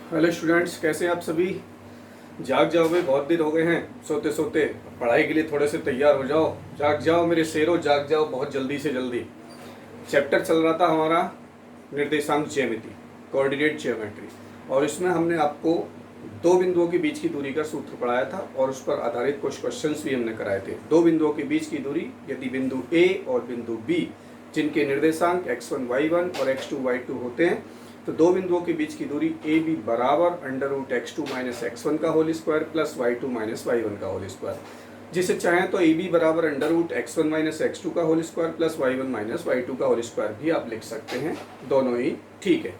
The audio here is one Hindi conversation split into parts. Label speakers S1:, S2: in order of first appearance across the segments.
S1: हेलो स्टूडेंट्स, कैसे हैं आप सभी। जाग जाओ भाई, बहुत दिन हो गए हैं सोते सोते। पढ़ाई के लिए थोड़े से तैयार हो जाओ। जाग जाओ मेरे शेरों, जाग जाओ बहुत जल्दी से जल्दी। चैप्टर चल रहा था हमारा निर्देशांक ज्यामिति, कोऑर्डिनेट ज्योमेट्री, और इसमें हमने आपको दो बिंदुओं के बीच की दूरी का सूत्र पढ़ाया था और उस पर आधारित कुछ क्वेश्चंस भी हमने कराए थे। दो बिंदुओं के बीच की दूरी, यदि बिंदु ए और बिंदु बी जिनके निर्देशांक x1 y1 और x2 y2 होते हैं, तो दो बिंदुओं के बीच की दूरी ए बी बराबर under root x2 minus x1 का whole square plus y2 minus y1 का होल स्क्वायर, जिसे चाहें तो ए बी बराबर under root x1 minus x2 का whole square plus y1 minus y2 का होल स्क्वायर भी आप लिख सकते हैं। दोनों ही ठीक है।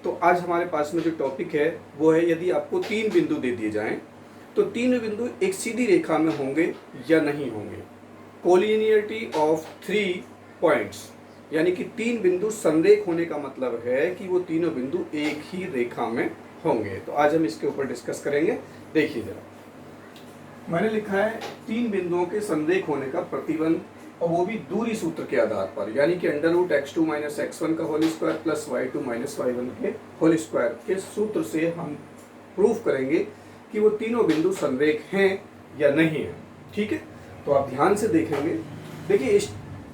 S1: तो आज हमारे पास में जो टॉपिक है वो है, यदि आपको तीन बिंदु दे दिए जाएं तो तीन बिंदु एक सीधी रेखा में होंगे या नहीं होंगे। कोलिनियरिटी ऑफ 3 पॉइंट्स, यानी कि तीन बिंदु संरेख होने का मतलब है कि वो तीनों बिंदु एक ही रेखा में होंगे। तो आज हम इसके ऊपर डिस्कस करेंगे। देखिए जरा, मैंने लिखा है तीन बिंदुओं के संरेख होने का प्रतिबंध, और वो भी दूरी सूत्र के आधार पर, यानी कि under root x2 minus x1 का whole square plus y2 minus y1 के होल स्क्वायर के सूत्र से हम प्रूफ करेंगे कि वो तीनों बिंदु संरेख हैं या नहीं है। ठीक है, तो आप ध्यान से देखेंगे। देखिए, इस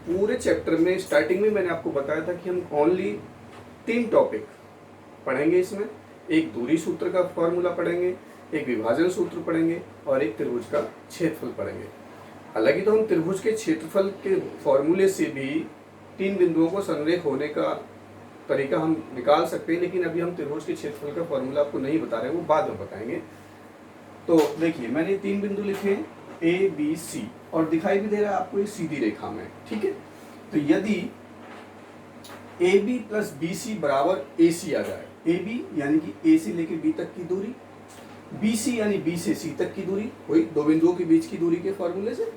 S1: पूरे चैप्टर में स्टार्टिंग में मैंने आपको बताया था कि हम ओनली तीन टॉपिक पढ़ेंगे। इसमें एक दूरी सूत्र का फॉर्मूला पढ़ेंगे, एक विभाजन सूत्र पढ़ेंगे और एक त्रिभुज का क्षेत्रफल पढ़ेंगे। हालांकि तो हम त्रिभुज के क्षेत्रफल के फॉर्मूले से भी तीन बिंदुओं को संरेख होने का तरीका हम निकाल सकते हैं, लेकिन अभी हम त्रिभुज के क्षेत्रफल का फॉर्मूला आपको नहीं बता रहे हैं, वो बाद में बताएंगे। तो देखिए, मैंने तीन बिंदु लिखे हैं ए बी सी, और दिखाई भी दे रहा है आपको ये सीधी रेखा में। ठीक है, तो यदि A B plus B C बराबर ए सी आ जाए, ए बी यानी कि ए से लेकर बी तक की दूरी, बी सी यानी बी से सी तक की दूरी, वही दो बिंदुओं के बीच की दूरी के फॉर्मूले से,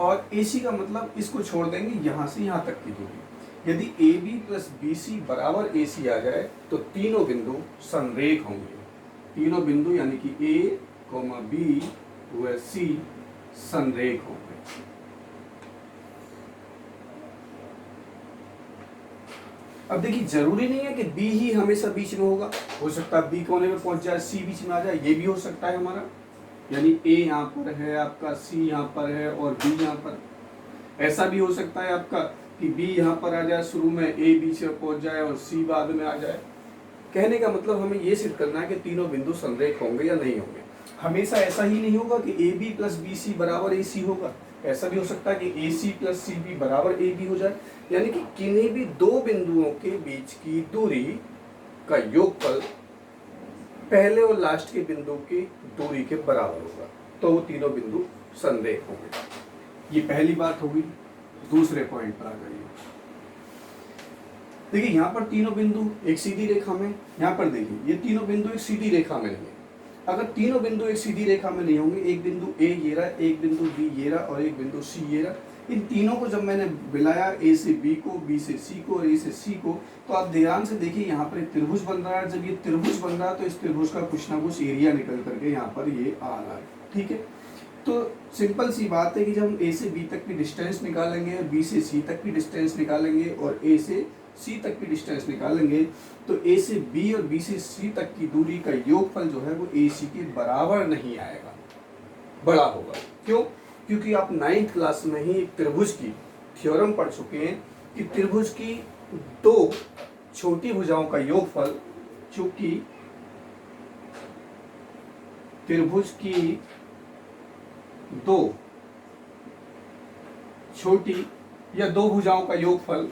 S1: और ए सी का मतलब इसको छोड़ देंगे यहाँ से यहाँ तक की दूरी। यदि A B plus B C बराबर ए सी आ जाए तो तीनों बिंदु संरेख होंगे। तीनों बिंदु यानी कि ए बी व सी संरेख होंगे। अब देखिए, जरूरी नहीं है कि बी ही हमेशा बीच में होगा। हो सकता है बी कोने में पहुंच जाए, सी बीच में आ जाए, ये भी हो सकता है हमारा। यानी ए यहाँ पर है आपका, सी यहाँ पर है और बी यहाँ पर। ऐसा भी हो सकता है आपका कि बी यहाँ पर आ जाए शुरू में, ए बीच में पहुंच जाए और सी बाद में आ जाए। कहने का मतलब हमें ये सिद्ध करना है कि तीनों बिंदु संरेख होंगे या नहीं होंगे। हमेशा ऐसा ही नहीं होगा कि A B plus B C बराबर ए सी होगा। ऐसा भी हो सकता है कि ए सी प्लस सी बी बराबर ए बी हो जाए, यानी कि किन्हीं भी दो बिंदुओं के बीच की दूरी का योगफल पहले और लास्ट के बिंदु की दूरी के बराबर होगा, तो वो तीनों बिंदु संरेख होंगे। ये पहली बात होगी। दूसरे पॉइंट पर आ जाइए। देखिए, यहाँ पर तीनों बिंदु एक सीधी रेखा में, यहाँ पर देखिए ये तीनों बिंदु एक सीधी रेखा में नहीं है। अगर तीनों बिंदु एक सीधी रेखा में नहीं होंगे, एक बिंदु ए ये रहा, एक बिंदु बी ये रहा और एक बिंदु सी ये रहा, इन तीनों को जब मैंने मिलाया, ए से बी को, बी से सी को और ए से सी को, तो आप ध्यान से देखिए यहाँ पर एक त्रिभुज बन रहा है। जब ये त्रिभुज बन रहा है तो इस त्रिभुज का कुछ ना कुछ एरिया निकल करके यहाँ पर ये आ रहा है। ठीक है, तो सिंपल सी बात है कि जब हम ए से बी तक की डिस्टेंस निकालेंगे, बी से सी तक की डिस्टेंस निकालेंगे और ए से सी तक की डिस्टेंस निकालेंगे, तो ए से बी और बी से सी तक की दूरी का योगफल जो है वो ए सी के बराबर नहीं आएगा, बड़ा होगा। क्यों? क्योंकि आप 9th क्लास में ही एक त्रिभुज की थ्योरम पढ़ चुके हैं कि त्रिभुज की दो छोटी भुजाओं का योगफल, चूंकि त्रिभुज की दो छोटी या दो भुजाओं का योगफल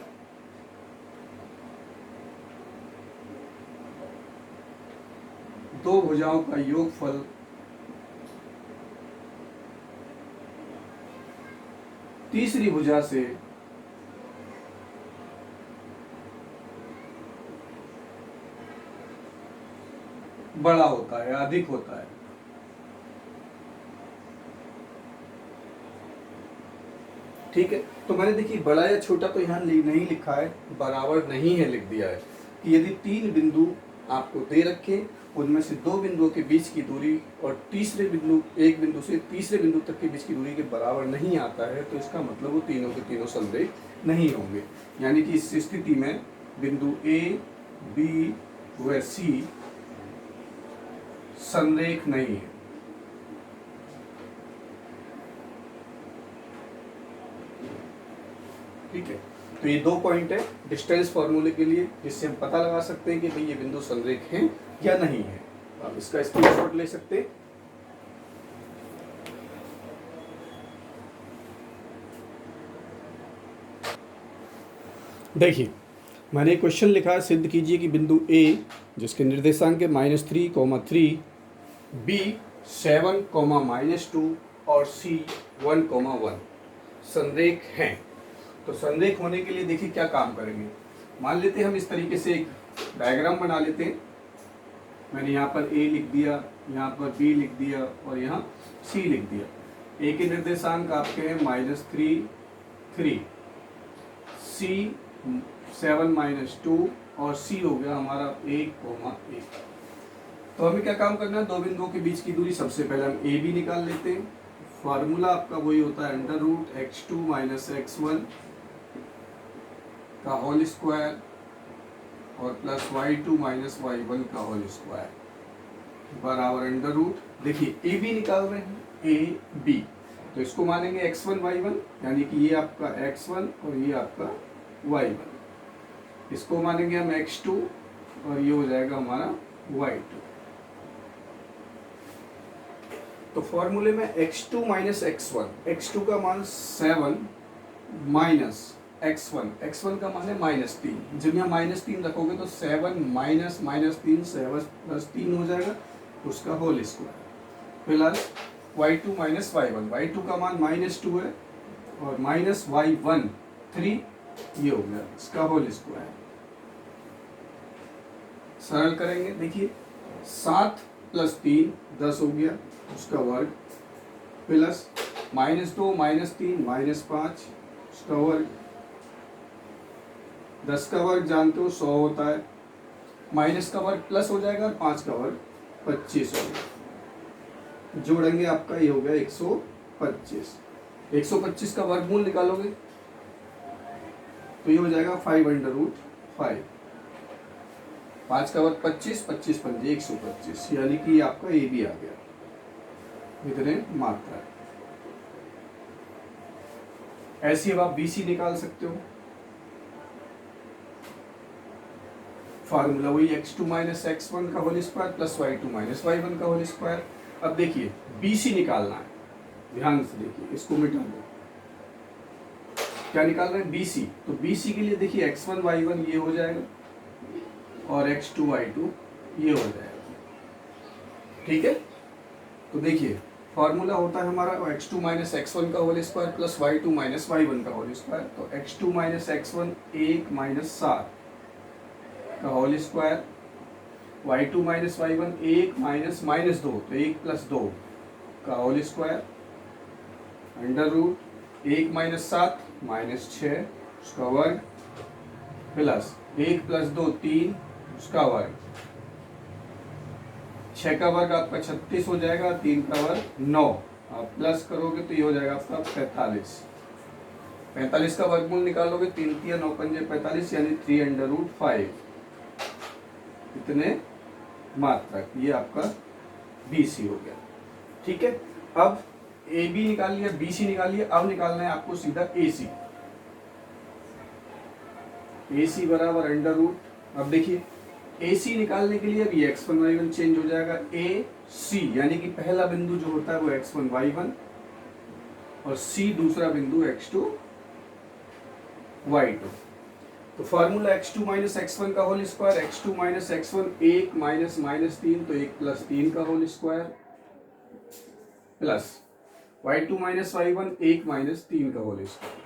S1: दो भुजाओं का योगफल तीसरी भुजा से बड़ा होता है, अधिक होता है। ठीक है, तो मैंने देखिए बड़ा या छोटा तो यहाँ नहीं लिखा है, बराबर नहीं है लिख दिया है कि यदि तीन बिंदु आपको दे रखे, उनमें से दो बिंदुओं के बीच की दूरी और तीसरे बिंदु, एक बिंदु से तीसरे बिंदु तक के बीच की दूरी के बराबर नहीं आता है, तो इसका मतलब वो तीनों के तीनों संरेख नहीं होंगे। यानी कि इस स्थिति में बिंदु ए बी व सी संरेख नहीं है। ठीक है, तो ये 2 पॉइंट है डिस्टेंस फॉर्मूले के लिए, जिससे हम पता लगा सकते हैं कि भाई ये बिंदु संरेख हैं या नहीं है। आप इसका स्क्रीनशॉट ले सकते हैं। देखिए, मैंने क्वेश्चन लिखा है, सिद्ध कीजिए कि बिंदु ए जिसके निर्देशांक है -3, बी 7, -2 और सी 1, संरेख हैं। तो संरेख होने के लिए देखिए क्या काम करेंगे। मान लेते हैं हम इस तरीके से एक डायग्राम बना लेते हैं। मैंने यहाँ पर ए लिख दिया, यहाँ पर बी लिख दिया और यहाँ सी लिख दिया। ए के निर्देशांक आपके हैं -3, सी 7 -2 और सी हो गया हमारा 1, तो हमें क्या काम करना है, दो बिंदुओं के बीच की दूरी। सबसे पहले हम ए बी निकाल लेते हैं। फार्मूला आपका वही होता है √(x2 - x1) का होल स्क्वायर और प्लस y2 - y1 का होल स्क्वायर बराबर √। देखिए ए बी निकाल रहे हैं, ए बी, तो इसको मानेंगे x1 y1, यानी कि ये आपका x1 और ये आपका y1। इसको मानेंगे हम x2 और ये हो जाएगा हमारा y2। तो फॉर्मूले में x2 - x1, x2 का मान 7 माइनस x1 का मान है -3। जब यहाँ -3 रखोगे तो 7 -3 7 + 3 हो जाएगा, उसका whole square plus y2 - y1। y2 का मान -2 है और -y1 3, ये हो गया इसका होल स्क्वायर। सरल करेंगे, देखिए 7 + 3 10 हो गया, उसका वर्ग प्लस -2 - 3 -5 उसका वर्ग। 10 का वर्ग जानते हो 100 होता है, माइनस का वर्ग प्लस हो जाएगा और 5 का वर्ग 25 हो गया। जोड़ेंगे आपका ये हो गया 125। 125 का वर्गमूल निकालोगे तो ये हो जाएगा 5/5। 5 का वर्ग 25, 25 पंजे 125, यानी कि आपका ए बी आ गया, इतने मात्रा है। ऐसी अब आप BC निकाल सकते हो। फार्मूला वही x2 - x1 का whole square plus y2 - y1 का होल स्क्वायर। अब देखिए BC निकालना है, ध्यान से देखिए, इसको मिटा दो। क्या निकाल रहे हैं BC, तो BC के लिए देखिए x1 y1 ये हो जाएगा और x2 y2 ये हो जाएगा। ठीक है, तो देखिए फॉर्मूला होता है हमारा x2 - x1 का whole square plus y2 - y1 का होल स्क्वायर। तो x2 - x1 1 - 7 का होल स्क्वायर, y2 - y1 1 -2, तो 1 + 2 का होल स्क्वायर √1 - 7 -6 उसका वर्ग प्लस 1 + 2 3 उसका वर्ग। 6 का वर्ग आपका 36 हो जाएगा, 3 का वर्ग 9, आप प्लस करोगे तो ये हो जाएगा आपका 45। 45 का वर्गमूल निकालोगे 3 × 9 × 5 45, यानी 3/5 इतने मात्रक। ये आपका BC हो गया। ठीक है, अब AB निकाल लिया, BC निकाल लिया, अब निकालना है आपको सीधा AC। AC बराबर √। अब देखिए AC निकालने के लिए अब ये x1 y1 चेंज हो जाएगा, AC यानी कि पहला बिंदु जो होता है वो x1 y1 और C दूसरा बिंदु x2 y2। तो फार्मूला x2 - x1 का होल स्क्वायर, x2 - x1 1 -3, तो 1 + 3 का whole square plus y2 - y1 1 -3 का होल स्क्वायर।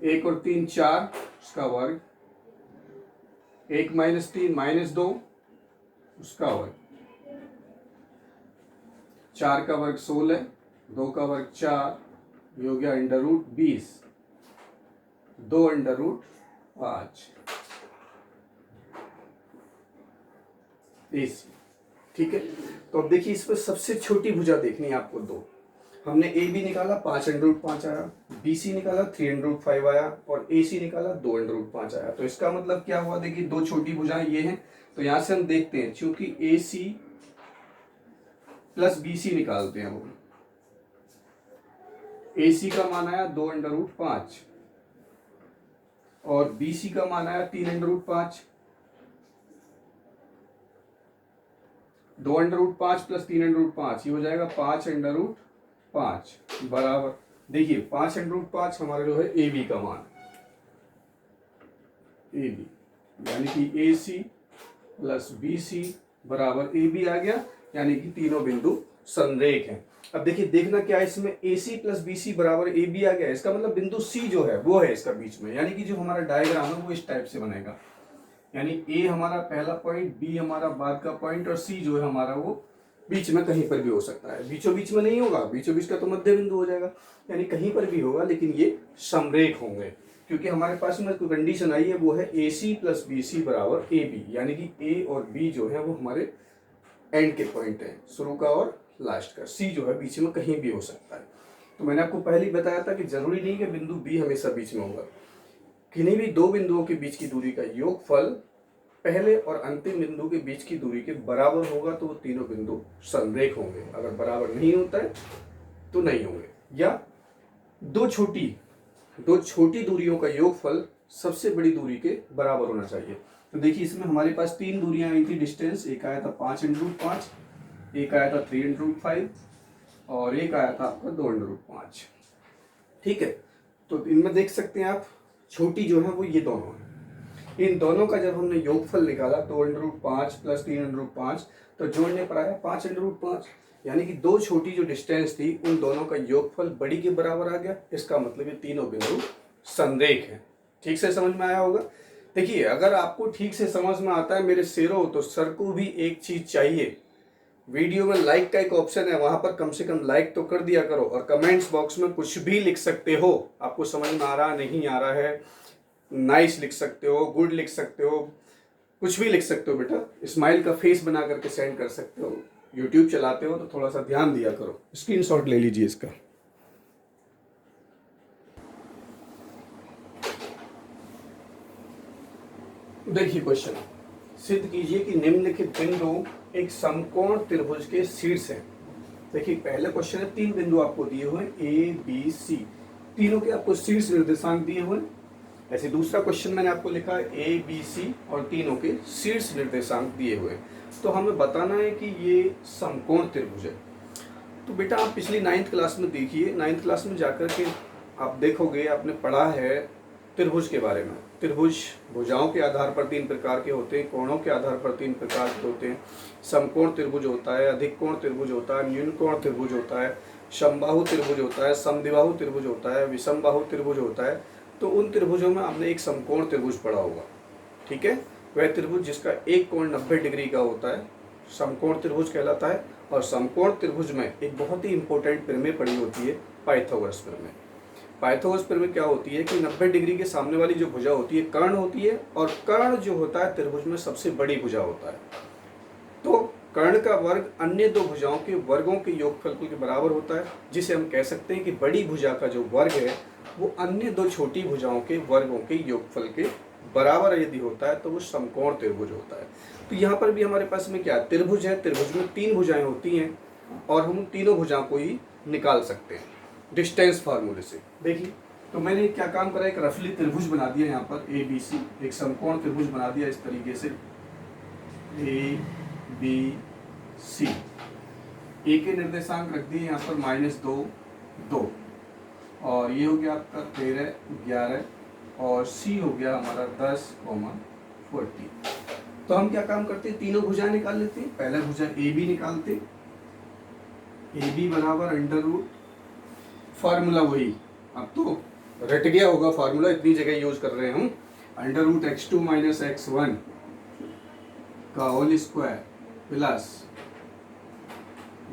S1: 1 और 3 4 उसका वर्ग, 1 - 3 -2 उसका वर्ग, 4 का वर्ग 16, 2 का वर्ग 4, ये हो गया √20, 2/5 AC। ठीक है, तो अब देखिए इस पर सबसे छोटी भुजा देखनी है आपको 2। हमने ए बी निकाला 5√5 आया, बी सी निकाला 3√5 आया और ए सी निकाला 2√5 आया। तो इसका मतलब क्या हुआ, देखिए दो छोटी भुजाएं ये हैं, तो यहां से हम देखते हैं चूंकि ए सी प्लस बी सी निकालते हैं हम। ए सी का मान आया 2√5 और बी सी का मान आया 3√5। 2√5 प्लस 3√5 ये हो जाएगा 5√5 बराबर, देखिए 5√5 हमारा जो है ए बी का मान, ए बी यानी कि ए सी प्लस बी सी बराबर ए बी आ गया, यानी कि तीनों बिंदु संरेख हैं। अब देखिए देखना क्या है इसमें, ए सी प्लस बी सी बराबर ए बी आ गया, इसका मतलब बिंदु सी जो है वो है इसका बीच में, यानी कि जो हमारा डायग्राम है वो इस टाइप से बनेगा, यानी ए हमारा पहला पॉइंट, बी हमारा बाद का पॉइंट और सी जो है हमारा वो बीच में कहीं पर भी हो सकता है। बीचों बीच में नहीं होगा, बीचों बीच का तो मध्य बिंदु हो जाएगा, यानी कहीं पर भी होगा, लेकिन ये समरेख होंगे क्योंकि हमारे पास में कोई कंडीशन आई है वो है ए सी प्लस बी सी बराबर ए बी, यानी कि ए और बी जो है वो हमारे एंड के पॉइंट है, शुरू का और लास्ट का। सी जो है बीच में कहीं भी हो सकता है। तो मैंने आपको पहले ही बताया था कि जरूरी नहीं कि बिंदु बी हमेशा बीच में होगा, किन्हीं भी दो बिंदुओं के बीच की दूरी का योगफल पहले और अंतिम बिंदु के बीच की दूरी के बराबर होगा तो वो तीनों बिंदु संरेख होंगे, अगर बराबर नहीं होता है तो नहीं होंगे। या दो छोटी दूरियों का योगफल सबसे बड़ी दूरी के बराबर होना चाहिए। तो देखिए इसमें हमारे पास तीन दूरियां आई थी डिस्टेंस, एक आया था 5√5, एक आया था 3√5 और एक आया था आपका 2√5। ठीक है, तो इनमें देख सकते हैं आप छोटी जो है वो ये दोनों है, इन दोनों का जब हमने योगफल निकाला 2√5 प्लस 3√5 तो जोड़ने पर आया 5√5, यानी कि दो छोटी जो डिस्टेंस थी उन दोनों का योगफल बड़ी के बराबर आ गया। इसका मतलब ये तीनों बिंदु संरेख हैं। ठीक से समझ में आया होगा। देखिए अगर आपको ठीक से समझ में आता है मेरे शेरों, तो सर को भी एक चीज चाहिए, वीडियो में लाइक का एक ऑप्शन है, वहां पर कम से कम लाइक तो कर दिया करो और कमेंट्स बॉक्स में कुछ भी लिख सकते हो, आपको समझ में आ रहा नहीं आ रहा है, नाइस लिख सकते हो, गुड लिख सकते हो, कुछ भी लिख सकते हो बेटा, स्माइल का फेस बना करके सेंड कर सकते हो। यूट्यूब चलाते हो तो थोड़ा सा ध्यान दिया करो। स्क्रीनशॉट ले लीजिए इसका। देखिए क्वेश्चन, सिद्ध कीजिए कि निम्नलिखित बिंदु एक समकोण त्रिभुज के शीर्ष हैं। देखिए पहले क्वेश्चन है, तीन बिंदु आपको दिए हुए ए बी सी, तीनों के आपको शीर्ष निर्देशांक दिए हुए। ऐसे दूसरा क्वेश्चन मैंने आपको लिखा है ए बी सी और तीनों के शीर्ष निर्देशांक दिए हुए, तो हमें बताना है कि ये समकोण त्रिभुज है। तो बेटा आप पिछली 9th क्लास में देखिए, 9th क्लास में जाकर के आप देखोगे, आपने पढ़ा है त्रिभुज के बारे में। त्रिभुज भुजाओं के आधार पर तीन प्रकार के होते हैं, कोणों के आधार पर तीन प्रकार के होते हैं। समकोण त्रिभुज होता है, अधिक कोण त्रिभुज होता है, न्यून कोण त्रिभुज होता है, समबाहु त्रिभुज होता है, समद्विबाहु त्रिभुज होता है, विषमबाहु त्रिभुज होता है। तो उन त्रिभुजों में आपने एक समकोण त्रिभुज पढ़ा होगा, ठीक है, वह त्रिभुज जिसका एक कोण 90 डिग्री का होता है समकोण त्रिभुज कहलाता है। और समकोण त्रिभुज में एक बहुत ही इंपॉर्टेंट प्रमेय पड़ी होती है, पाइथागोरस प्रमेय। पाइथागोरस प्रमेय क्या होती है कि 90 डिग्री के सामने वाली जो भुजा होती है कर्ण होती है, और कर्ण जो होता है त्रिभुज में सबसे बड़ी भुजा होता है। तो कर्ण का वर्ग अन्य दो भुजाओं के वर्गों के योगफल के बराबर होता है, जिसे हम कह सकते हैं कि बड़ी भुजा का जो वर्ग है वो अन्य दो छोटी भुजाओं के वर्गों के योगफल के बराबर यदि होता है तो वो समकोण त्रिभुज होता है। तो यहाँ पर भी हमारे पास में क्या त्रिभुज है, त्रिभुज में तीन भुजाएं होती हैं और हम तीनों भुजाओं को ही निकाल सकते हैं डिस्टेंस फार्मूले से। देखिए तो मैंने क्या काम करा, एक रफली त्रिभुज बना दिया यहाँ पर ए बी सी, एक समकोण त्रिभुज बना दिया इस तरीके से ए बी सी। ए के निर्देशांक रख दिए यहाँ पर -2 2, और ये हो गया आपका 13 11, और सी हो गया हमारा 10 40। तो हम क्या काम करते हैं, तीनों भुजाएं निकाल लेते हैं। पहला भुजा ए बी निकालते, ए बी बराबर अंडर रूट, फार्मूला वही, अब तो रट गया होगा फार्मूला, इतनी जगह यूज कर रहे हैं हम, under root x2 minus x1 का whole square plus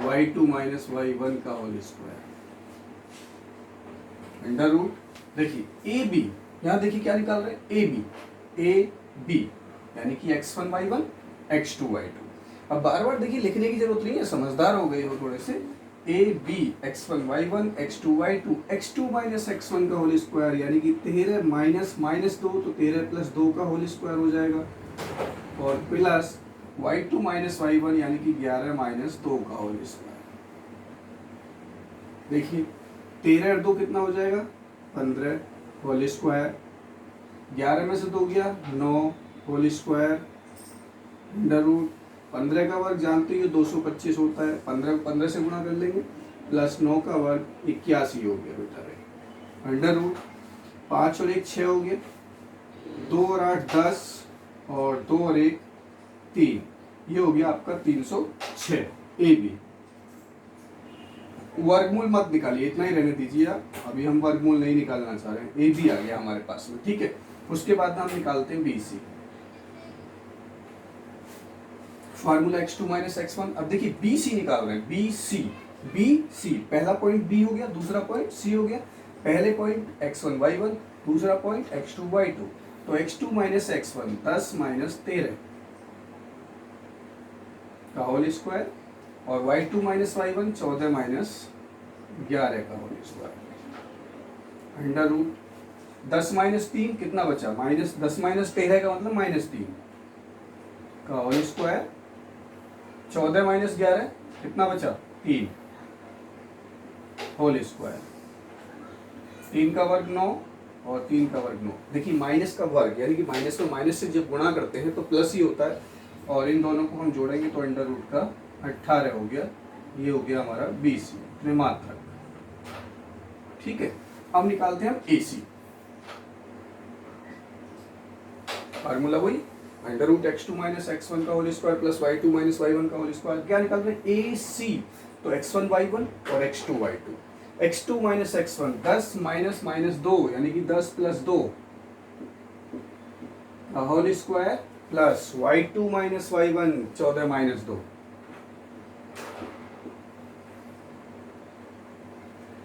S1: y2 minus y1 का होल स्क्वायर अंडर रूट। देखिए ए बी, यहाँ देखिए क्या निकाल रहे हैं, ए बी यानी कि x1 y1 x2 y2। अब बार बार देखिए लिखने की जरूरत नहीं है, समझदार हो गए हो थोड़े से, ए B x1 y1 x2 y2 x2 minus x1 का होल स्क्वायर यानी कि 13 माइनस माइनस 2 तो 13 प्लस 2 का होल स्क्वायर हो जाएगा और प्लस y2 माइनस y1 यानी कि 11 माइनस 2 का होल स्क्वायर। देखिए 13 और 2 कितना हो जाएगा 15 होल स्क्वायर, 11 में से 2 गया 9 होल स्क्वायर, अंडर रूट 15 का वर्ग जानते हो 225 होता है, 15 को 15 से गुणा कर लेंगे प्लस 9 का वर्ग 81 हो गया बेटा रे, अंडर रूट 5 और 1 6 हो गया, 2 और 8 10 और 2 और 1 3, ये हो गया आपका 306 ए बी। वर्गमूल मत निकालिए, इतना ही रहने दीजिए आप, अभी हम वर्गमूल नहीं निकालना चाह रहे हैं। ए बी आ गया हमारे पास में, ठीक है। उसके बाद हम निकालते हैं B C, formula x2 minus x1। अब देखिए बी सी निकाल रहे हैं, बी सी पहला पॉइंट बी हो गया, दूसरा पॉइंट सी हो गया, पहले पॉइंट x1 y1, दूसरा पॉइंट x2 y2, तो x2 माइनस x1 10 माइनस 13 का होल स्क्वायर और y2 माइनस y1 14 माइनस 11 का whole square, under root 10 minus 3 कितना बचा माइनस 10 माइनस 13 का मतलब माइनस 3 का होल स्क्वायर, 14 माइनस 11 कितना बचा 3 होल स्क्वायर, 3 का वर्ग 9 और 3 का वर्ग 9। देखिए माइनस का वर्ग यानी कि माइनस को माइनस से जब गुणा करते हैं तो प्लस ही होता है और इन दोनों को हम जोड़ेंगे तो अंडर रूट का 18 हो गया, ये हो गया हमारा बी सी त्रिमात्रक, ठीक है। अब निकालते हैं हम ए सी, फार्मूला वही under root x2 minus x1 का whole square plus y2 minus y1 का होल स्क्वायर। क्या निकाल रहे हैं ए सी, तो x1 y1 और x2 y2, x2 minus x1 10 minus minus 2 यानी कि 10 प्लस 2 का whole square plus y2 minus y1 14 minus 2,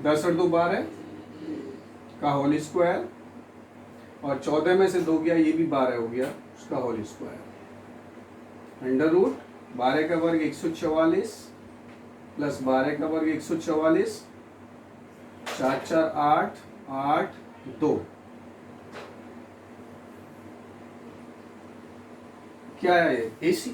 S1: 10 और 2 12 का होल स्क्वायर और 14 में से 2 गया ये भी 12 हो गया उसका होल स्क्वायर, अंडर रूट 12 का वर्ग 144 प्लस 12 का वर्ग 144, 4 4 8 8 2। क्या है ये AC।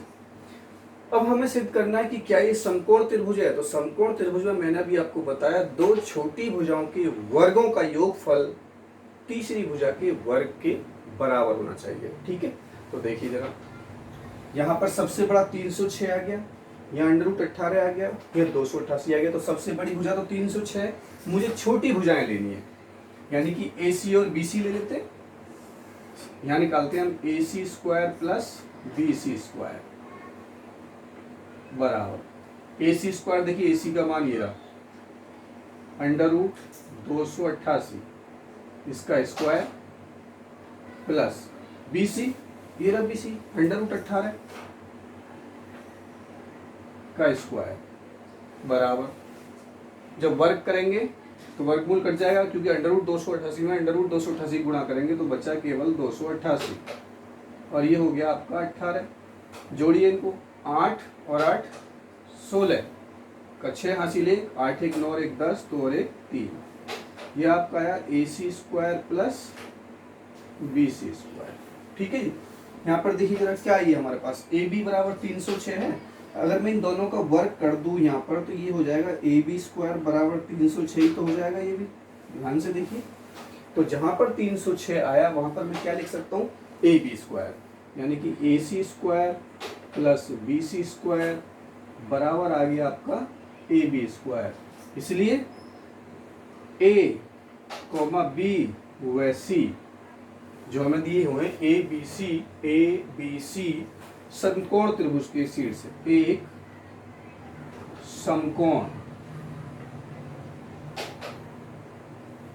S1: अब हमें सिद्ध करना है कि क्या ये समकोण त्रिभुज है। तो समकोण त्रिभुज में मैंने अभी आपको बताया दो छोटी भुजाओं के वर्गों का योगफल तीसरी भुजा के वर्ग के बराबर होना चाहिए, ठीक है। तो देखिए जरा, यहाँ पर सबसे बड़ा 306 आ गया, यहाँ अंडर रूट 18 आ गया, ये 288 आ गया, तो सबसे बड़ी भुजा तो 306 है। मुझे छोटी भुजाएं लेनी है यानी कि AC और BC ले लेते हैं। यहाँ निकालते हैं हम AC square plus BC square बराबर AC स्क्वायर। देखिए AC का मान ये रहा अंडर रूट 288 इसका स्क्वायर प्लस BC ये रहा BC अंडर रूट 18 का स्क्वायर बराबर, जब वर्ग करेंगे तो वर्गमूल कट जाएगा क्योंकि अंडर रूट 288 में अंडर रूट 288 गुणा करेंगे तो बचा केवल 288 और ये हो गया आपका 18। जोड़िए इनको, 8 और 8 16 का 6 हासिल 1, 8 1 9 और 1 10 2 और 1 3, ये आपका आया AC square plus BC square, ठीक है जी। यहाँ पर देखिए जरा क्या है हमारे पास AB बराबर 306 है। अगर मैं इन दोनों का वर्ग कर दूं यहाँ पर तो ये हो जाएगा AB स्क्वायर बराबर 306 ही तो हो जाएगा, ये भी ध्यान से देखिए। तो जहाँ पर 306 आया वहाँ पर मैं क्या लिख सकता हूँ AB स्क्वायर यानी कि AC square plus BC square बराबर आ गया आपका AB स्क्वायर। इसलिए A, B व C जो हमें दिए हुए ABC समकोण त्रिभुज के शीर्ष से एक समकोण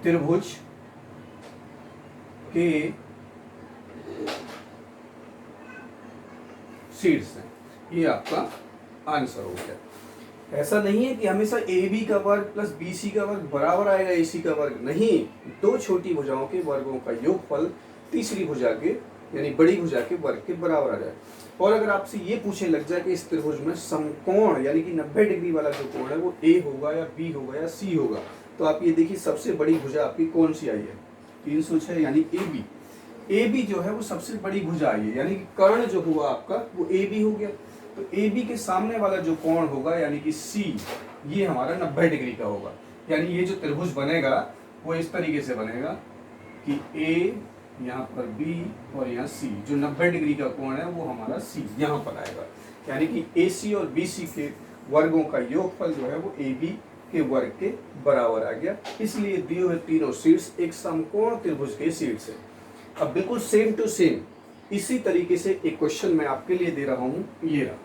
S1: त्रिभुज के शीर्ष है, ये आपका आंसर हो गया। ऐसा नहीं है कि हमेशा AB का वर्ग प्लस BC का वर्ग बराबर आएगा AC का वर्ग, नहीं, दो छोटी भुजाओं के वर्गों का योगफल तीसरी भुजा के यानी बड़ी भुजा के वर्ग के बराबर आ जाए। और अगर आपसे ये पूछने लग जाए कि इस त्रिभुज में समकोण यानी कि 90 डिग्री वाला जो कोण है वो ए होगा या बी होगा या सी होगा, तो आप ये देखिए सबसे बड़ी भुजा आपकी कौन सी आई है, 306 यानी ए बी। ए बी जो है वो सबसे बड़ी भुजा आई है, यानी कि कर्ण जो हुआ आपका वो ए बी हो गया। तो ए बी के सामने वाला जो कोण होगा यानी कि सी, ये हमारा 90 डिग्री का होगा। यानी ये जो त्रिभुज बनेगा वो इस तरीके से बनेगा कि ए, यहाँ पर बी और यहाँ सी, जो 90 डिग्री का कोण है वो हमारा सी यहाँ पर आएगा। यानी कि ए सी और बी सी के वर्गों का योगफल जो है वो ए बी के वर्ग के बराबर आ गया। इसलिए दिए हुए तीनों शीर्ष एक समकोण त्रिभुज के शीर्ष है। अब बिल्कुल सेम टू सेम इसी तरीके से एक क्वेश्चन मैं आपके लिए दे रहा हूं, ये रहा,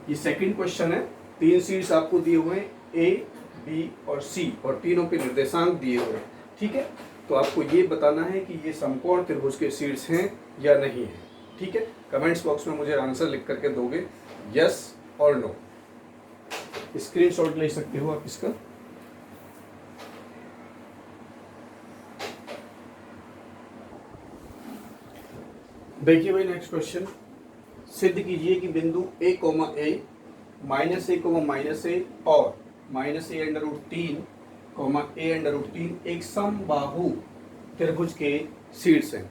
S1: ये सेकंड क्वेश्चन है। 3 शीर्ष आपको दिए हुए हैं, ए बी और सी, और तीनों के निर्देशांक दिए हुए हैं। ठीक है, तो आपको ये बताना है कि ये समकोण त्रिभुज के शीर्ष हैं या नहीं है। ठीक है, कमेंट्स बॉक्स में मुझे आंसर लिख करके दोगे, यस और नो। स्क्रीनशॉट ले सकते हो आप इसका। देखिए भाई नेक्स्ट क्वेश्चन, सिद्ध कीजिए कि बिंदु ए coma A, minus A comma minus a और minus A under root 3 coma A under root 3 एक समबाहु त्रिभुज के शीर्ष हैं।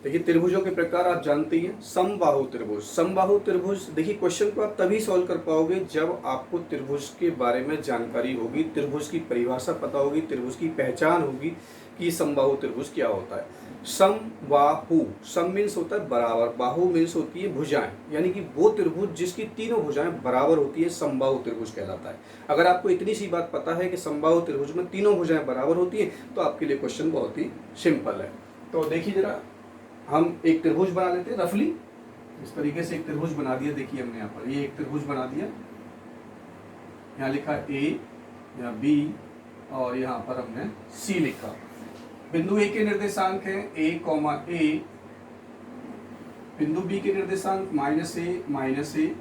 S1: देखिए त्रिभुजों के प्रकार आप जानते हैं, समबाहु त्रिभुज। समबाहु त्रिभुज, देखिए क्वेश्चन को आप तभी सॉल्व कर पाओगे जब आपको त्रिभुज के बारे में जानकारी होगी, त्रिभुज की परिभाषा पता होगी, त्रिभुज की पहचान होगी कि समबाहु त्रिभुज क्या होता है। समबाहु, सम मीन्स होता है बराबर, बाहु मीन्स होती है भुजाएं, यानी कि वो त्रिभुज जिसकी तीनों भुजाएं बराबर होती है समबाहु त्रिभुज कहलाता है। अगर आपको इतनी सी बात पता है कि समबाहु त्रिभुज में तीनों भुजाएं बराबर होती है तो आपके लिए क्वेश्चन बहुत ही सिंपल है। तो देखिए जरा, हम एक त्रिभुज बना लेते हैं रफली, इस तरीके से एक त्रिभुज बना दिया। देखिए हमने यहाँ पर ये एक त्रिभुज बना दिया, यहाँ लिखा ए, यहाँ बी और यहाँ पर हमने सी लिखा। बिंदु ए के निर्देशांक हैं ए कॉमा ए, बिंदु बी के निर्देशांक माइनस ए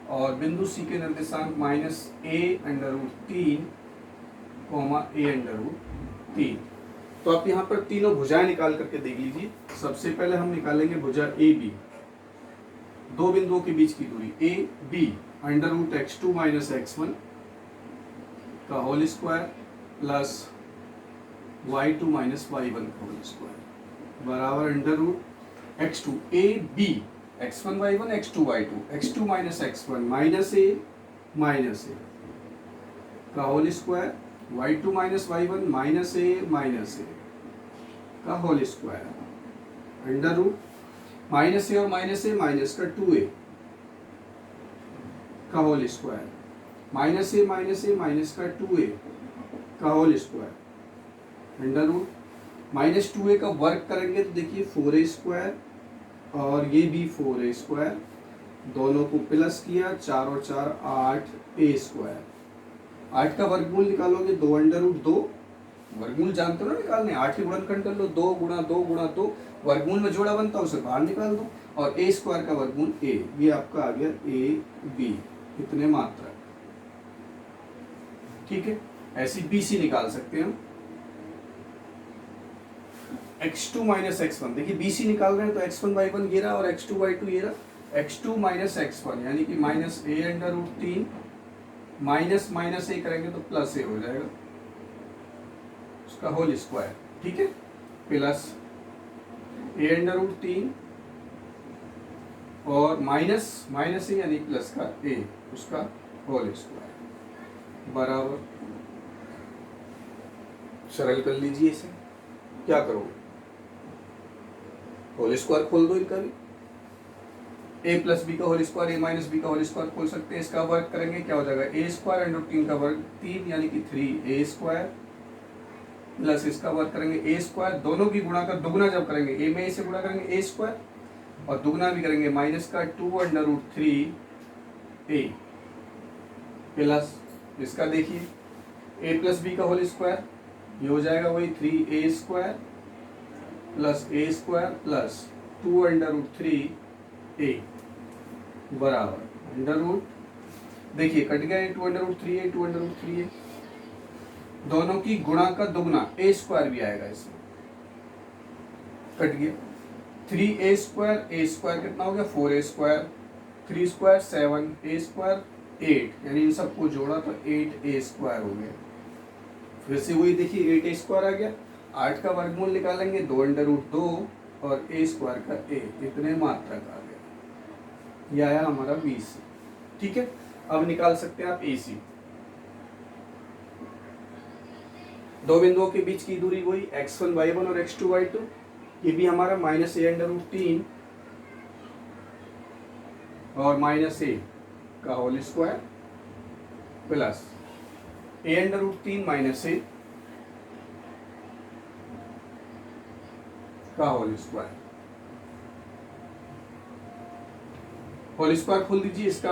S1: और बिंदु सी के निर्देशांक minus A under root 3 comma A under root 3। तो आप यहाँ पर तीनों भुजाएं निकाल करके देख लीजिए। सबसे पहले हम निकालेंगे भुजा ए बी, दो बिंदुओं के बीच की दूरी A B under root x2 minus x1 का whole square plus y2 minus y1 का होल स्क्वायर बराबर under root x2 A B x1 y1 x2 y2 x2 minus x1 minus a का whole square y2 minus y1 minus a का whole square under root minus a और माइनस ए माइनस का 2a का whole square minus a minus का 2a का whole square under root minus 2a का वर्ग करेंगे तो देखिए 4a स्क्वायर और ये भी 4a स्क्वायर, दोनों को प्लस किया, 4 और 4 8a स्क्वायर। 8 का वर्गमूल निकालोगे 2 अंडर रूट 2, वर्गमूल जानते हो ना निकालने, 8 के गुणनखंड कर लो, 2 गुणा 2 गुणा 2, वर्गमूल में जोड़ा बनता है उसे बाहर निकाल दो, और a स्क्वायर का वर्गमूल a, ये आपका आ गया a b, इतने मात्रा। ठीक है, ऐसी b c निकाल सकते हैं हम। x2 माइनस x1, देखिए b c निकाल रहे हैं तो x1 y1 ये रहा और x2 y2 ये रहा। x2 माइनस x1 यानी कि minus a under root 3 minus a करेंगे तो प्लस ए हो जाएगा, उसका होल स्क्वायर। ठीक है, प्लस ए अंडर रूट 3 और माइनस ए यानी प्लस का ए, उसका होल स्क्वायर बराबर, सरल कर लीजिए इसे। क्या करोगे, होल स्क्वायर खोल दो इनका भी, ए प्लस बी का होल स्क्वायर ए माइनस बी का होल स्क्वायर खोल सकते हैं। इसका वर्ग करेंगे क्या हो जाएगा, ए स्क्वायर अंडर 3 का वर्ग 3 यानी कि 3a स्क्वायर प्लस इसका वर्ग करेंगे ए स्क्वायर, दोनों की गुणा का दुगना जब करेंगे ए में ए से गुणा करेंगे ए स्क्वायर और दुगना भी करेंगे माइनस का 2 अंडर रूट 3a प्लस इसका देखिए ए प्लस बी का होल स्क्वायर, ये हो जाएगा वही 3a square plus a square plus 2 under root 3a बराबर अंडर रूट, देखिए कट गया 2 under root 3a 2 under root 3a, दोनों की गुणा का दुगना ए स्क्वायर भी आएगा इसमें, कट गया। 3a² a स्क्वायर कितना हो गया 4a², 3 स्क्वायर 7, a स्क्वायर 8, यानी इन सबको जोड़ा तो 8a² हो गया। फिर से वही देखिए 8a² आ गया। 8 का वर्गमूल निकालेंगे 2√2 और a² का a, इतने मात्रक आ गया। यह आया हमारा BC। ठीक है, अब निकाल सकते हैं आप AC। दो बिंदुओं के बीच की दूरी वही x1 y1 और x2 y2। ये भी हमारा -a√3 और -a का whole square plus a√3 -a का होल स्क्वायर। होल स्क्वायर खोल दीजिए, इसका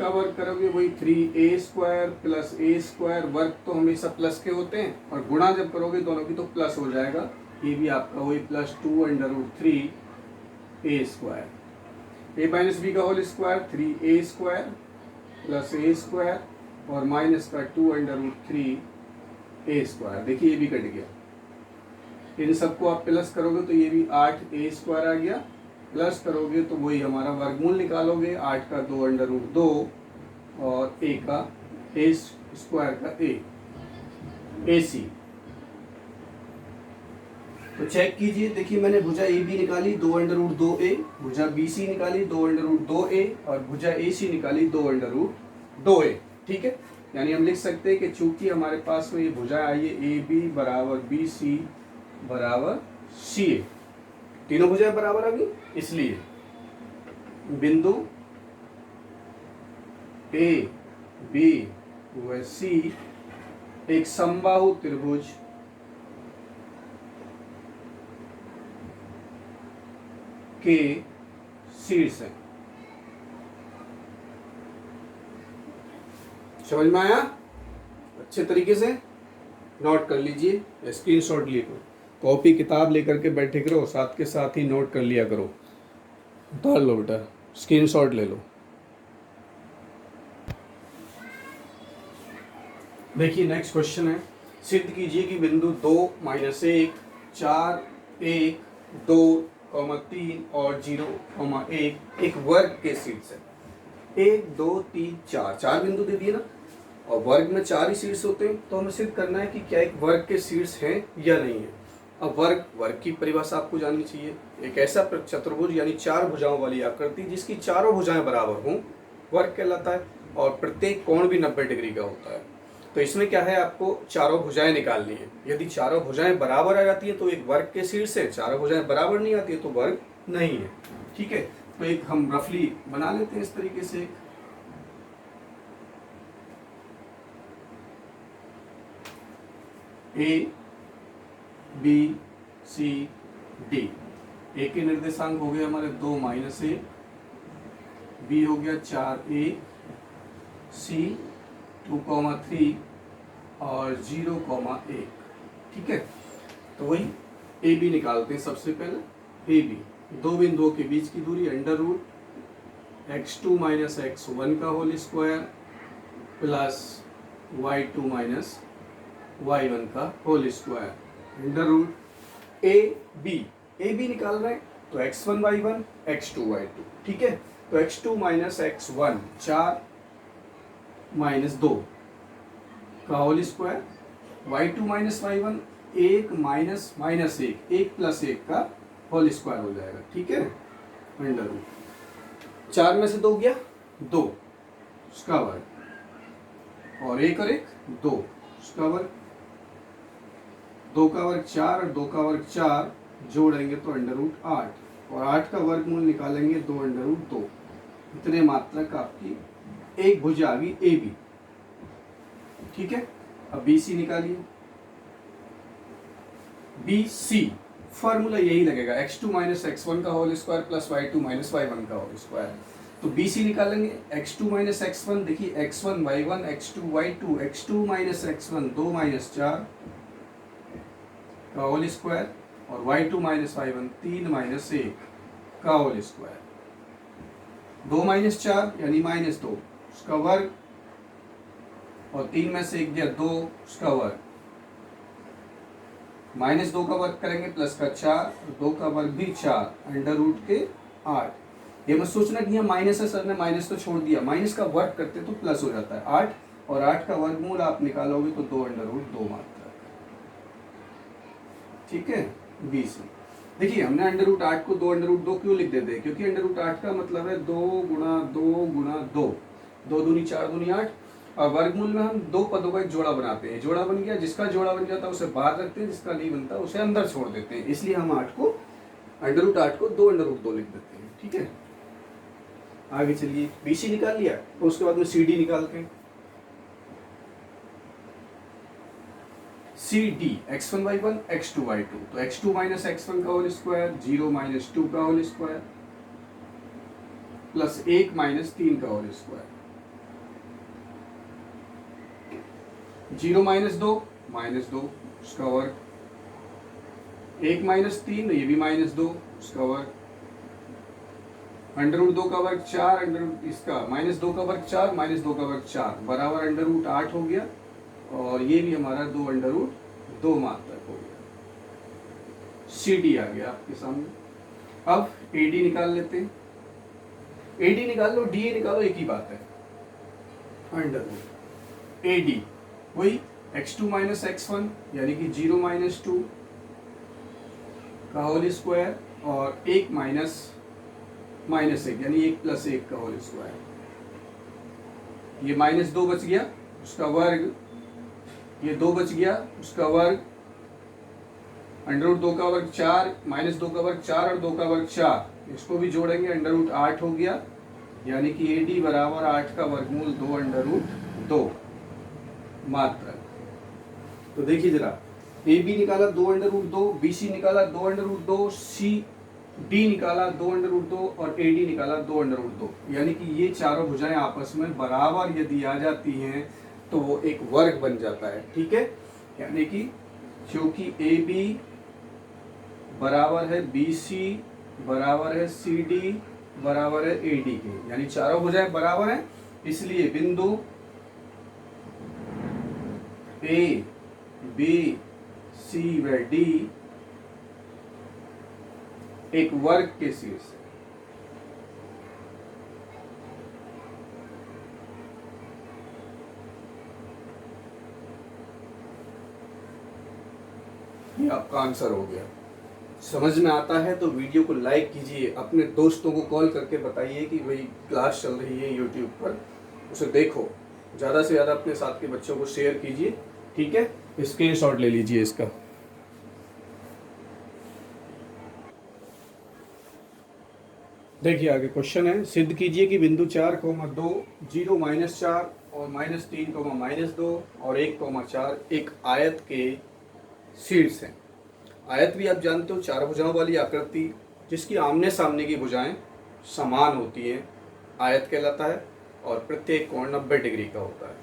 S1: वर्ग करोगे वही 3a² प्लस a²। वर्ग तो हमेशा प्लस के होते हैं और गुणा जब करोगे दोनों की तो प्लस हो जाएगा। ये भी आपका वही +2√3 a²। a माइनस b का whole square 3a² plus a² और माइनस का 2√3 a²। देखिए ये भी कट गया। इन सबको आप प्लस करोगे तो ये भी 8a² आ गया। प्लस करोगे तो वही हमारा वर्गमूल निकालोगे 8 का 2√2 और a का a² का a, AC। तो चेक कीजिए, देखिए मैंने भुजा AB निकाली 2√2a, भुजा BC निकाली 2√2a और भुजा AC निकाली 2√2a। ठीक है, यानी हम लिख सकते हैं कि चूंकि हमारे पास में ये भुजा आई है AB बराबर BC बराबर CA, तीनों भुजाएं बराबर आ गई, इसलिए बिंदु A B व C एक समबाहु त्रिभुज के शीर्ष है। समझ में आया? अच्छे तरीके से नोट कर लीजिए, स्क्रीनशॉट लिए कॉपी किताब लेकर के बैठे करो, साथ के साथ ही नोट कर लिया करो। उतार लो बेटा, स्क्रीनशॉट ले लो। देखिए नेक्स्ट क्वेश्चन है, सिद्ध कीजिए कि बिंदु 2, -1, 4, 1, 2, 3 और 0, 1 एक वर्ग के शीर्ष है। 1 2 3 4 चार बिंदु दे दिए ना, और वर्ग में 4 ही शीर्ष होते हैं, तो हमें सिद्ध करना है कि क्या एक वर्ग के शीर्ष है या नहीं है। अब वर्ग की परिभाषा आपको जाननी चाहिए। एक ऐसा चतुर्भुज यानी 4 भुजाओं वाली आकृति जिसकी चारों भुजाएं बराबर हों, वर्ग कहलाता है, और प्रत्येक कोण भी 90 डिग्री का होता है। तो इसमें क्या है, आपको चारों भुजाएं निकालनी है। यदि चारों भुजाएं बराबर आ जाती है तो एक वर्ग के शीर्ष है, चारों भुजाएं बराबर नहीं आती है तो वर्ग नहीं है। ठीक है, तो एक हम रफली बना लेते हैं इस तरीके से। A B C D, ए के निर्देशांक हो गए हमारे 2 -a, B हो गया 4a, C 2,3 और 0,1। ठीक है, तो वही ए बी निकालते हैं। सबसे पहले ए बी, दो बिंदुओं के बीच की दूरी √x2 - x1 का whole square plus y2 - y1 का होल स्क्वायर ए बी निकाल रहे हैं तो x1 y1 x2 y2। ठीक है, तो x2 - x1 4 - 2 का whole square, y2 - y1 1 - 1 plus 1 का होल स्क्वायर हो जाएगा। ठीक है, अंडर रूट 4 में से 2 गया 2, उसका वर्ग, और 1 और 1 2, उसका वर्ग, 2 का वर्ग 4 और 2 का वर्ग 4 जोड़ेंगे तो √8, और 8 का वर्गमूल निकालेंगे 2√2। इतने मात्रक आपकी एक भुजा आ गई ए बी। ठीक है, अब बी सी निकालिए। बी सी फॉर्मूला यही लगेगा, x2 - x1 का whole square plus y2 - y1 का होल स्क्वायर। तो बी सी निकालेंगे, x2 - x1, देखिए x1 y1 x2 y2, x2 - x1 2 - 4 का होल स्क्वायर, और y2 - y1 3 - 1 का होल स्क्वायर, 2 - 4 यानी -2 उसका वर्ग, और 3 में से 1 गया 2 उसका वर्ग, -2 का वर्ग करेंगे प्लस का 4, 2 का वर्ग भी 4, अंडर रूट के 8। ये मत सोचना कि यहाँ माइनस है, सर ने माइनस तो छोड़ दिया, माइनस का वर्ग करते तो प्लस हो जाता है 8, और 8 का वर्गमूल आप निकालोगे तो 2 अंडर रूट 2 मात्रा। ठीक है, 20 में देखिए हमने अंडर रूट 8 को 2 अंडर रूट 2 क्यों लिख देते हैं, क्योंकि अंडर रूट 8 का मतलब है 2 गुणा 2 गुणा 2, 2 दूनी 4 दूनी 8, और वर्गमूल में हम दो पदों का एक जोड़ा बनाते हैं, जोड़ा बन गया, जिसका जोड़ा बन जाता है उसे बाहर रखते हैं, जिसका नहीं बनता उसे अंदर छोड़ देते हैं, इसलिए हम अंडर रूट 8 को 2 अंडर रूट 2 लिख देते हैं। ठीक है, आगे चलिए, BC निकाल लिया तो उसके बाद में CD निकालते हैं। CD x1y1 x2y2, तो x2 माइनस x1 का होल स्क्वायर, 0 माइनस 2 का होल स्क्वायर, प्लस 1 माइनस 3 का होल स्क्वायर, 0 माइनस 2 उसका वर्ग, 1 माइनस 3 ये भी -2 उसका वर्ग, अंडर रूट 2 का वर्ग 4, अंडर रूट इसका -2 का वर्ग 4, -2 का वर्ग 4 बराबर अंडर रूट 8 हो गया, और ये भी हमारा 2 अंडर रूट 2 मात्रक हो गया। CD आ गया आपके सामने। अब AD निकाल लेते हैं, AD निकाल लो, DA निकालो, एक ही बात है, अंडर रूट AD वही x2 माइनस x1 यानी कि 0 माइनस 2 का होल स्क्वायर, और 1 माइनस 1 यानी 1 प्लस 1 का होल स्क्वायर, ये -2 बच गया उसका वर्ग, ये 2 बच गया उसका वर्ग, अंडर रूट 2 का वर्ग 4, -2 का वर्ग 4 और 2 का वर्ग 4, इसको भी जोड़ेंगे अंडर रूट 8 हो गया, यानी कि AD बराबर 8 का वर्गमूल 2 अंडर रूट 2 मात्रक। तो देखिए जरा, AB निकाला 2 अंडर रूट 2, BC निकाला 2 अंडर रूट 2, CD निकाला 2 अंडर रूट 2, और AD निकाला 2 अंडर रूट 2, यानी कि ये चारों भुजाएं आपस में बराबर यदि आ जाती हैं तो वो एक वर्ग बन जाता है। ठीक है, यानी कि क्योंकि AB बराबर है BC बराबर है CD बराबर है AD के, यानी चारों भुजाएं बराबर हैं, इसलिए बिंदु A B C व D एक वर्ग के शीर्ष है। ये आपका आंसर हो गया। समझ में आता है तो वीडियो को लाइक कीजिए, अपने दोस्तों को कॉल करके बताइए कि भाई क्लास चल रही है यूट्यूब पर, उसे देखो, ज़्यादा से ज़्यादा अपने साथ के बच्चों को शेयर कीजिए। ठीक है, स्क्रीनशॉट ले लीजिए इसका। देखिए आगे क्वेश्चन है, सिद्ध कीजिए कि बिंदु 4,2 0 -4 और -3, -2 और 1,4 एक आयत के शीर्ष हैं। आयत भी आप जानते हो, चार भुजाओं वाली आकृति जिसकी आमने सामने की भुजाएं समान होती हैं, आयत कहलाता है, और प्रत्येक कोण 90 डिग्री का होता है।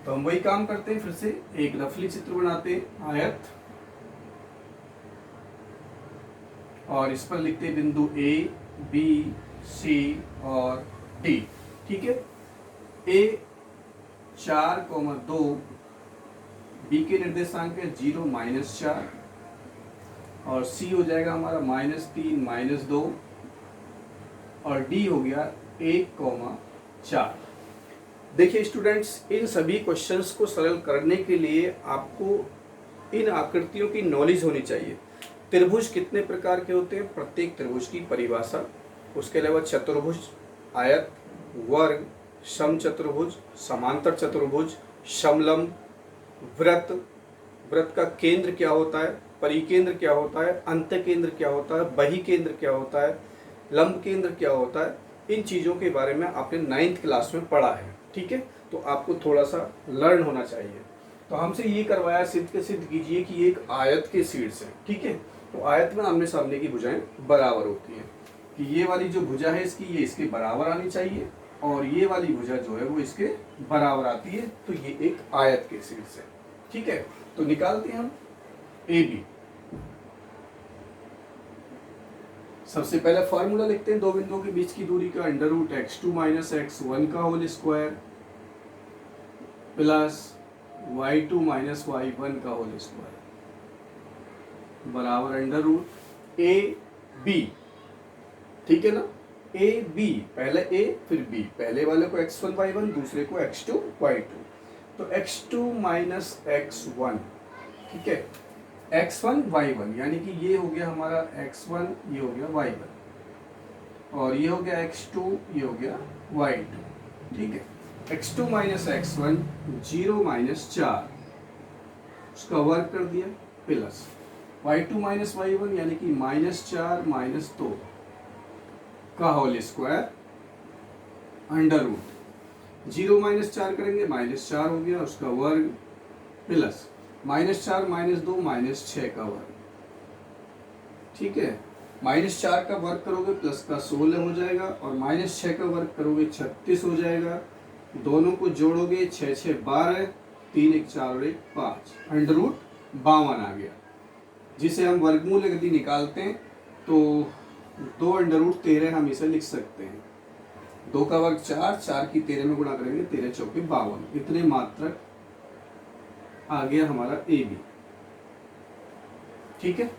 S1: तो हम वही काम करते हैं, फिर से एक रफली चित्र बनाते हैं आयत, और इस पर लिखते हैं बिंदु A B C और D। ठीक है, A 4,2, B के निर्देशांक है 0 -4, और C हो जाएगा हमारा -3 -2, और D हो गया 1,4। देखिए स्टूडेंट्स, इन सभी क्वेश्चंस को सरल करने के लिए आपको इन आकृतियों की नॉलेज होनी चाहिए। त्रिभुज कितने प्रकार के होते हैं, प्रत्येक त्रिभुज की परिभाषा, उसके अलावा चतुर्भुज, आयत, वर्ग, समचतुर्भुज, समांतर चतुर्भुज, समलंब, वृत्त, वृत्त का केंद्र क्या होता है, परिकेंद्र क्या होता है, अंतकेंद्र क्या होता है, बहिकेंद्र क्या होता है, लंब केंद्र क्या होता है, इन चीज़ों के बारे में आपने 9th क्लास में पढ़ा है। ठीक है, तो आपको थोड़ा सा लर्न होना चाहिए। तो हमसे ये करवाया, सिद्ध कीजिए कि एक आयत के शीर्ष है। ठीक है, तो आयत में आमने सामने की भुजाएं बराबर होती हैं, कि ये वाली जो भुजा है इसकी, ये इसके बराबर आनी चाहिए, और ये वाली भुजा जो है वो इसके बराबर आती है, तो ये एक आयत के शीर्ष है। ठीक है, तो निकालते हैं हम AB। सबसे पहले फॉर्मूला लिखते हैं, दो बिंदुओं के बीच की दूरी का अंडर रूट x2 - x1 का whole square plus y2 - y1 का होल स्क्वायर। बराबर अंडर रूट ए बी, ठीक है ना, ए बी, पहले ए फिर बी, पहले वाले को x1 y1, दूसरे को x2 y2, तो x2 माइनस x1, ठीक है, x1 y1, यानी कि ये हो गया हमारा x1, ये हो गया y1, और ये हो गया x2, ये हो गया y2, ठीक है। x2 माइनस x1 0 माइनस 4, उसका वर्क कर दिया, प्लस y2 माइनस y1 यानी कि -4 माइनस 2 का whole square under root, 0 minus 4 करेंगे -4 हो गया, उसका वर्ग, प्लस -4 माइनस 2 -6 का वर्ग, ठीक है। -4 का वर्ग करोगे प्लस का 16 हो जाएगा, और -6 का वर्ग करोगे 36 हो जाएगा, दोनों को जोड़ोगे 6 6 12, 3 1 4 और 1 5, अंडर रूट 52 आ गया, जिसे हम वर्गमूल यदि निकालते हैं तो 2 अंडर रूट 13 हम इसे लिख सकते हैं। 2 का वर्ग 4, 4 की 13 में गुणा करेंगे, 13 चौके 52, इतने मात्रक आ गया हमारा ए बी, ठीक है।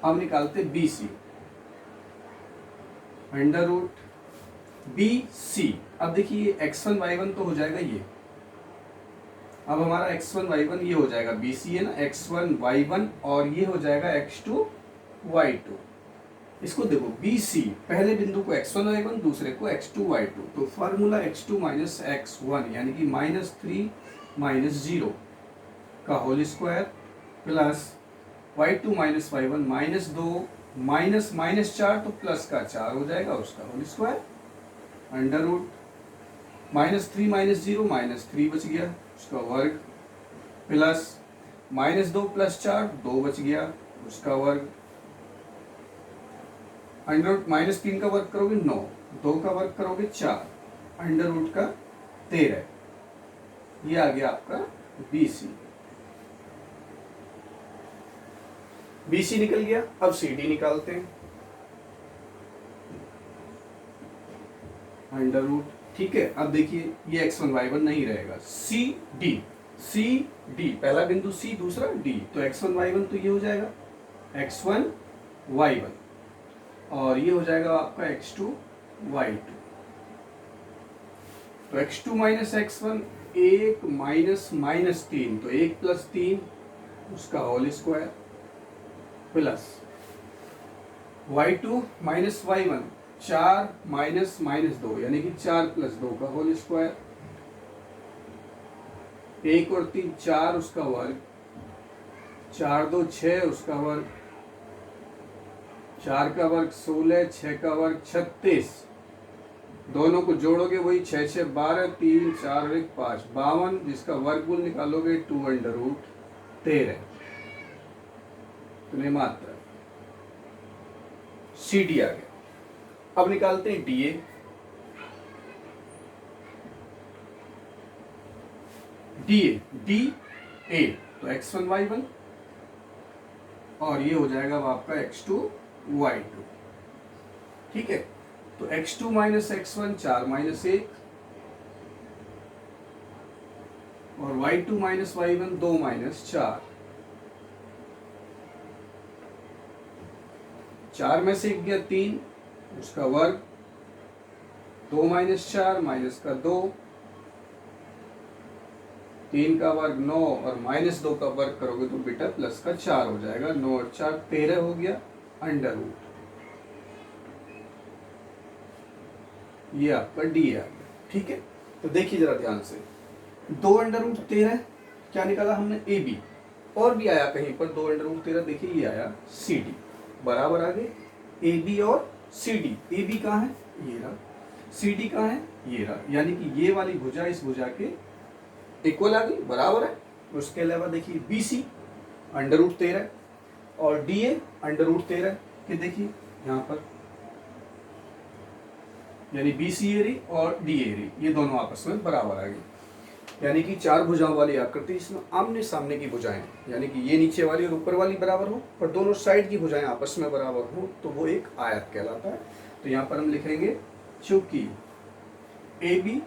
S1: अब निकालते B C, under root B C. अब देखिए x1 y1 तो हो जाएगा ये, अब हमारा x1 y1 ये हो जाएगा, बी सी है ना, x1 y1, और ये हो जाएगा x2 y2। इसको देखो बी सी, पहले बिंदु को x1 y1, दूसरे को x2 y2, तो फार्मूला x2 माइनस x1 यानी कि -3 माइनस 0 का whole square, plus y2 minus y1 -2 minus -4 तो प्लस का 4 हो जाएगा, उसका whole square, under root -3 minus 0 -3 बच गया, उसका वर्ग, प्लस -2 प्लस 4 2 बच गया, उसका वर्ग, अंडर रूट -3 का वर्ग करोगे 9, 2 का वर्ग करोगे 4, अंडर रूट का 13, ये आ गया आपका बी सी। बी सी निकल गया, अब सी डी निकालते हैं, अंडर रूट, ठीक है। अब देखिए ये x1 y1 नहीं रहेगा, सी डी, सी डी, पहला बिंदु सी, दूसरा डी, तो x1 y1 तो ये हो जाएगा x1 y1, और ये हो जाएगा आपका x2 y2, तो x2 माइनस x1 1 माइनस -3, तो 1 प्लस 3 उसका whole square, plus y2 minus y1 4 minus -2 यानी कि 4 प्लस 2 का होल स्क्वायर, 1 और 3 4 उसका वर्ग, 4 2 6 उसका वर्ग, 4 का वर्ग 16, 6 का वर्ग 36, दोनों को जोड़ोगे वही 6 6 12, 3 4 और 1 5 52, जिसका वर्गमूल निकालोगे 2 अंडर रूट 13, तो मात्रा सी डी आ गया। अब निकालते हैं D A, D A, D A, तो x1 y1, और ये हो जाएगा आपका x2 y2, ठीक है। तो x2 माइनस x1 4 माइनस 1, और y2 माइनस y1 2 माइनस 4, 4 में से 1 गया 3, उसका वर्ग, 2 माइनस 4 माइनस का 2, 3 का वर्ग 9, और -2 का वर्ग करोगे तो बेटा प्लस का 4 हो जाएगा, 9 और 4 13 हो गया, अंडर रूट, ये आपका डी आ गया, ठीक है। तो देखिए जरा ध्यान से, 2 अंडर रूट 13 क्या निकाला हमने, ए बी, और भी आया कहीं पर 2 अंडर रूट 13, देखिए ये आया सी डी, बराबर आ गए ए बी और सी डी। ए बी कहाँ है, ये रहा, सी डी कहाँ है, ये रहा, यानी कि ये वाली भुजा इस भुजा के इक्वल आ गई, बराबर है। उसके अलावा देखिए बी सी अंडर रूट 13 और डी ए अंडर रूट 13 के देखिए यहाँ पर, यानी बी सी ए रही और डी ए रही, ये दोनों आपस में बराबर आ गई, यानी कि 4 भुजाओं वाली आकृति इसमें आमने सामने की भुजाएं, यानी कि ये नीचे वाली और ऊपर वाली बराबर हो, पर दोनों साइड की भुजाएं आपस में बराबर हो, तो वो एक आयत कहलाता है। तो यहाँ पर हम लिखेंगे चूंकि ए बी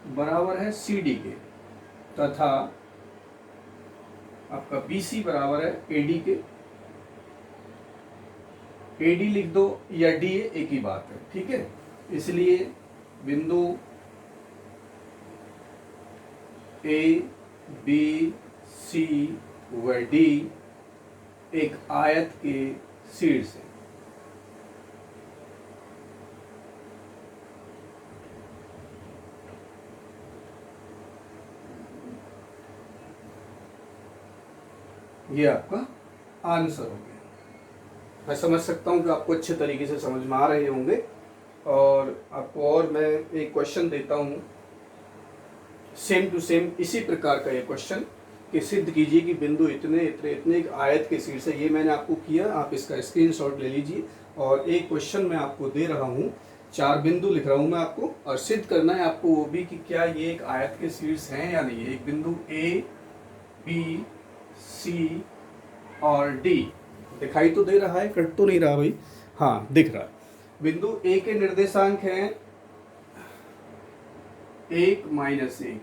S1: बराबर है सी डी के, तथा आपका BC बराबर है AD के। AD लिख दो या DA एक ही बात है, ठीक है। इसलिए बिंदु A, B, C व D एक आयत के शीर्ष है। ये आपका आंसर हो गया। मैं समझ सकता हूँ कि आपको अच्छे तरीके से समझ में आ रहे होंगे। और आपको और मैं एक क्वेश्चन देता हूँ, सेम टू सेम इसी प्रकार का ये क्वेश्चन कि सिद्ध कीजिए कि बिंदु इतने इतने इतने एक आयत के शीर्ष है। ये मैंने आपको किया, आप इसका स्क्रीनशॉट ले लीजिए। और एक क्वेश्चन मैं आपको दे रहा हूँ, 4 बिंदु लिख रहा हूँ मैं आपको, और सिद्ध करना है आपको वो भी कि क्या ये एक आयत के शीर्ष हैं या नहीं। एक बिंदु A, B, C और D दिखाई तो दे रहा है, कट तो नहीं रहा भाई? हाँ दिख रहा है। बिंदु A के निर्देशांक हैं 1, -1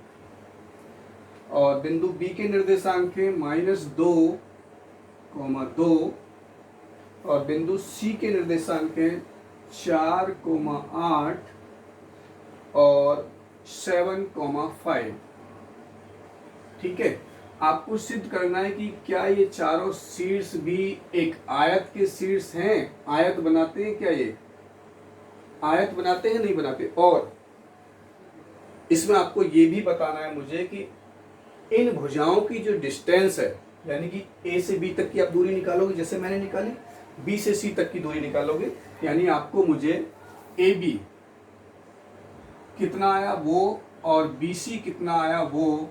S1: और बिंदु B के निर्देशांक है -2, 2 और बिंदु C के निर्देशांक है 4, 8 और 7, 5। ठीक है, आपको सिद्ध करना है कि क्या ये चारों शीर्ष भी एक आयत के शीर्ष हैं। आयत बनाते हैं क्या? ये आयत बनाते हैं नहीं बनाते? और इसमें आपको ये भी बताना है मुझे कि इन भुजाओं की जो डिस्टेंस है, यानी कि A से B तक की आप दूरी निकालोगे जैसे मैंने निकाली, B से C तक की दूरी निकालोगे, यानी आपको मुझे AB कितना आया वो और BC कितना आया वो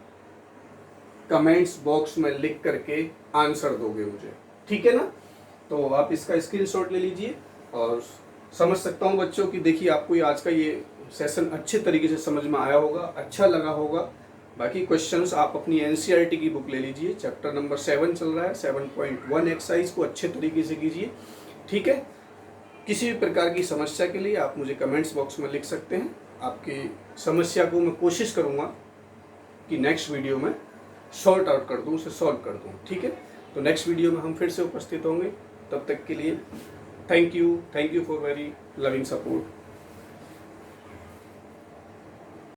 S1: कमेंट्स बॉक्स में लिख करके आंसर दोगे मुझे, ठीक है ना। तो आप इसका स्क्रीनशॉट ले लीजिए। और समझ सकता हूँ बच्चों कि देखिए आपको ये आज का ये सेशन अच्छे तरीके से समझ में आया होगा, अच्छा लगा होगा। बाकी क्वेश्चंस आप अपनी NCERT की बुक ले लीजिए, चैप्टर नंबर 7 चल रहा है, 7.1 एक्सरसाइज को अच्छे तरीके से कीजिए, ठीक है। किसी भी प्रकार की समस्या के लिए आप मुझे कमेंट्स बॉक्स में लिख सकते हैं। आपकी समस्या को मैं कोशिश करूँगा कि नेक्स्ट वीडियो में सॉर्ट आउट कर दूँ, उसे सॉल्व कर दूँ, ठीक है। तो नेक्स्ट वीडियो में हम फिर से उपस्थित होंगे। तब तक के लिए thank you for very loving support.